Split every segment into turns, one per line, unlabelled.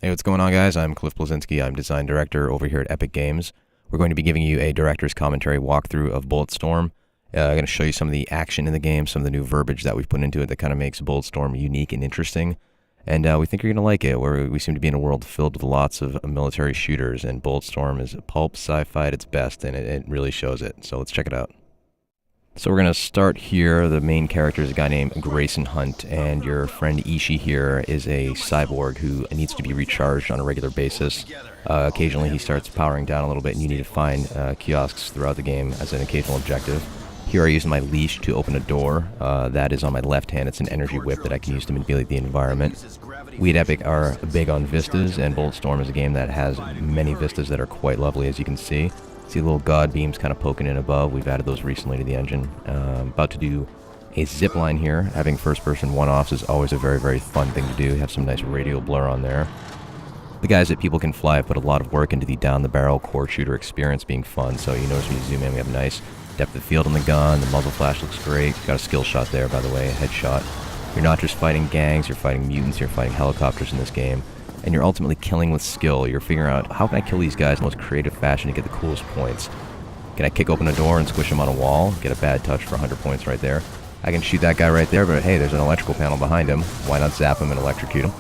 Hey, what's going on, guys? I'm Blezinski. I'm design director over here at Epic Games. We're going to be giving you a director's commentary walkthrough of Bulletstorm. I'm going to show you some of the action in the game, some of the new verbiage that we've put into it that kind of makes Bulletstorm unique and interesting. And we think you're going to like it, where we seem to be in a world filled with lots of military shooters, and Bulletstorm is pulp sci-fi at its best, and it really shows it. So let's check it out. So we're going to start here. The main character is a guy named Grayson Hunt, and your friend Ishii here is a cyborg who needs to be recharged on a regular basis. Occasionally he starts powering down a little bit, and you need to find kiosks throughout the game as an occasional objective. Here I use my leash to open a door. That is on my left hand. It's an energy whip that I can use to manipulate the environment. We at Epic are big on vistas, and Bulletstorm is a game that has many vistas that are quite lovely, as you can see. See little god beams kind of poking in above. We've added those recently to the engine. About to do a zip line here. Having first-person one-offs is always a very, very fun thing to do. Have some nice radial blur on there. The guys at People Can Fly have put a lot of work into the down-the-barrel core shooter experience being fun. So you notice when you zoom in, we have a nice depth of field on the gun. The muzzle flash looks great. Got a skill shot there, by the way, a headshot. You're not just fighting gangs, you're fighting mutants, you're fighting helicopters in this game. And you're ultimately killing with skill. You're figuring out, how can I kill these guys in the most creative fashion to get the coolest points? Can I kick open a door and squish him on a wall? Get a bad touch for 100 points right there. I can shoot that guy right there, but hey, there's an electrical panel behind him. Why not zap him and electrocute him?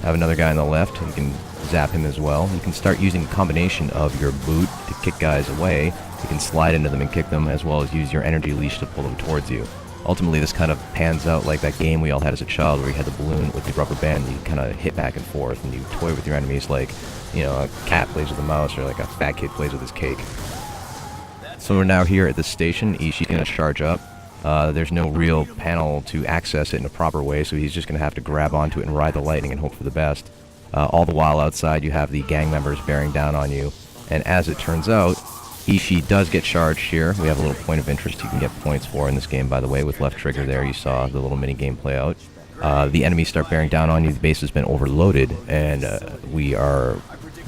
Have another guy on the left, you can zap him as well. You can start using a combination of your boot to kick guys away. You can slide into them and kick them, as well as use your energy leash to pull them towards you. Ultimately, this kind of pans out like that game we all had as a child where you had the balloon with the rubber band and you kind of hit back and forth and you toy with your enemies like, you know, a cat plays with a mouse or like a fat kid plays with his cake. So we're now here at the station. Ishii's going to charge up. There's no real panel to access it in a proper way, so he's just going to have to grab onto it and ride the lightning and hope for the best. All the while outside you have the gang members bearing down on you, and as it turns out, Ishii does get charged here. We have a little point of interest you can get points for in this game, by the way, with left trigger there. You saw the little mini game play out. The enemies start bearing down on you. The base has been overloaded, and we are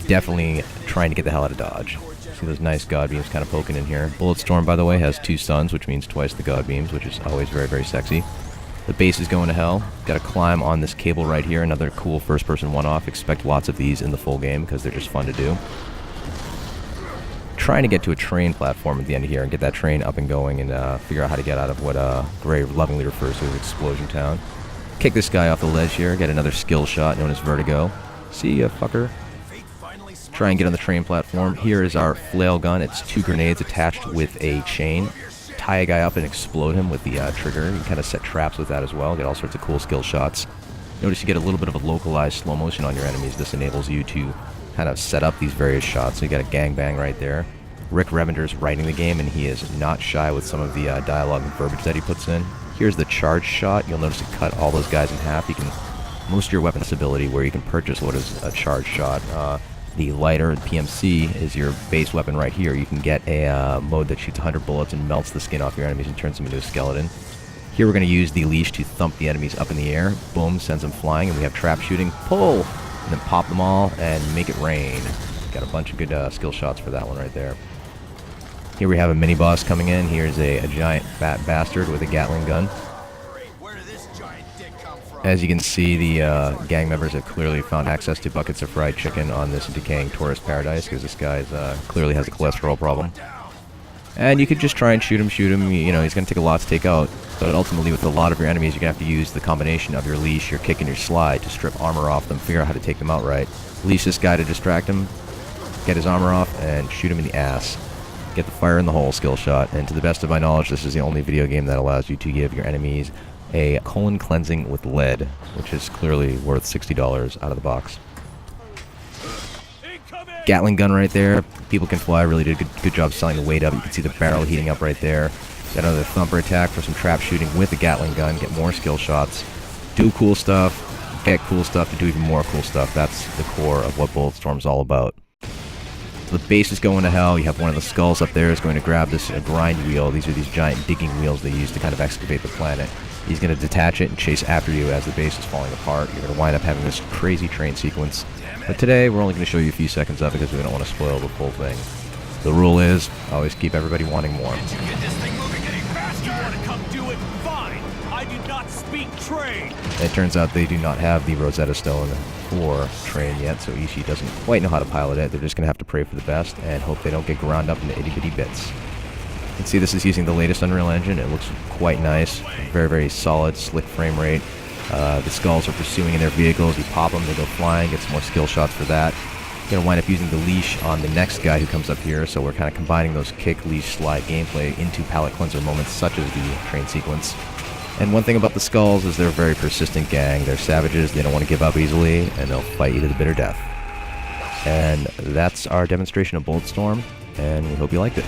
definitely trying to get the hell out of Dodge. See those nice god beams kind of poking in here. Bulletstorm, by the way, has 2 suns, which means twice the god beams, which is always very, very sexy. The base is going to hell. Got to climb on this cable right here. Another cool first-person one-off. Expect lots of these in the full game because they're just fun to do. Trying to get to a train platform at the end of here and get that train up and going and figure out how to get out of what Gray lovingly refers to as Explosion Town. Kick this guy off the ledge here, get another skill shot known as Vertigo. See ya, fucker. Try and get on the train platform. Here is our flail gun. It's 2 grenades attached with a chain. Tie a guy up and explode him with the trigger. You can kind of set traps with that as well. Get all sorts of cool skill shots. Notice you get a little bit of a localized slow motion on your enemies. This enables you to kind of set up these various shots. So you got a gangbang right there. Rick Revender's writing the game, and he is not shy with some of the dialogue and verbiage that he puts in. Here's the charge shot. You'll notice it cut all those guys in half. You can most of your weapons ability where you can purchase what is a charge shot. The lighter, the PMC, is your base weapon right here. You can get a mode that shoots 100 bullets and melts the skin off your enemies and turns them into a skeleton. Here we're going to use the leash to thump the enemies up in the air. Boom, sends them flying, and we have trap shooting. Pull! And then pop them all and make it rain. Got a bunch of good skill shots for that one right there. Here we have a mini-boss coming in. Here's a giant fat bastard with a Gatling gun. As you can see, the gang members have clearly found access to buckets of fried chicken on this decaying tourist paradise because this guy clearly has a cholesterol problem. And you could just try and shoot him. You know, he's going to take a lot to take out. But ultimately, with a lot of your enemies, you're going to have to use the combination of your leash, your kick, and your slide to strip armor off them, figure out how to take them out right. Leash this guy to distract him, get his armor off, and shoot him in the ass. Get the fire in the hole skill shot. And to the best of my knowledge, this is the only video game that allows you to give your enemies a colon cleansing with lead, which is clearly worth $60 out of the box. Gatling gun right there. People Can Fly really did a good job selling the weight up. You can see the barrel heating up right there. Got another thumper attack for some trap shooting with the Gatling gun. Get more skill shots. Do cool stuff. Get cool stuff to do even more cool stuff. That's the core of what Bulletstorm's all about. So the base is going to hell. You have one of the skulls up there is going to grab this grind wheel. These are these giant digging wheels they use to kind of excavate the planet. He's going to detach it and chase after you as the base is falling apart. You're going to wind up having this crazy train sequence. But today, we're only going to show you a few seconds of it because we don't want to spoil the full thing. The rule is, always keep everybody wanting more.
Did you get this thing moving any faster? You want to come do it? Fine. I I do not speak train.
It turns out they do not have the Rosetta Stone for train yet, so Ishii doesn't quite know how to pilot it. They're just going to have to pray for the best and hope they don't get ground up into itty-bitty bits. You can see this is using the latest Unreal Engine. It looks quite nice. Very, very solid, slick frame rate. The skulls are pursuing in their vehicles. You pop them, they go flying, get some more skill shots for that. Going to wind up using the leash on the next guy who comes up here, so we're kind of combining those kick, leash, slide gameplay into palate cleanser moments such as the train sequence. And one thing about the skulls is they're a very persistent gang. They're savages, they don't want to give up easily, and they'll fight you to the bitter death. And that's our demonstration of Bulletstorm, and we hope you liked it.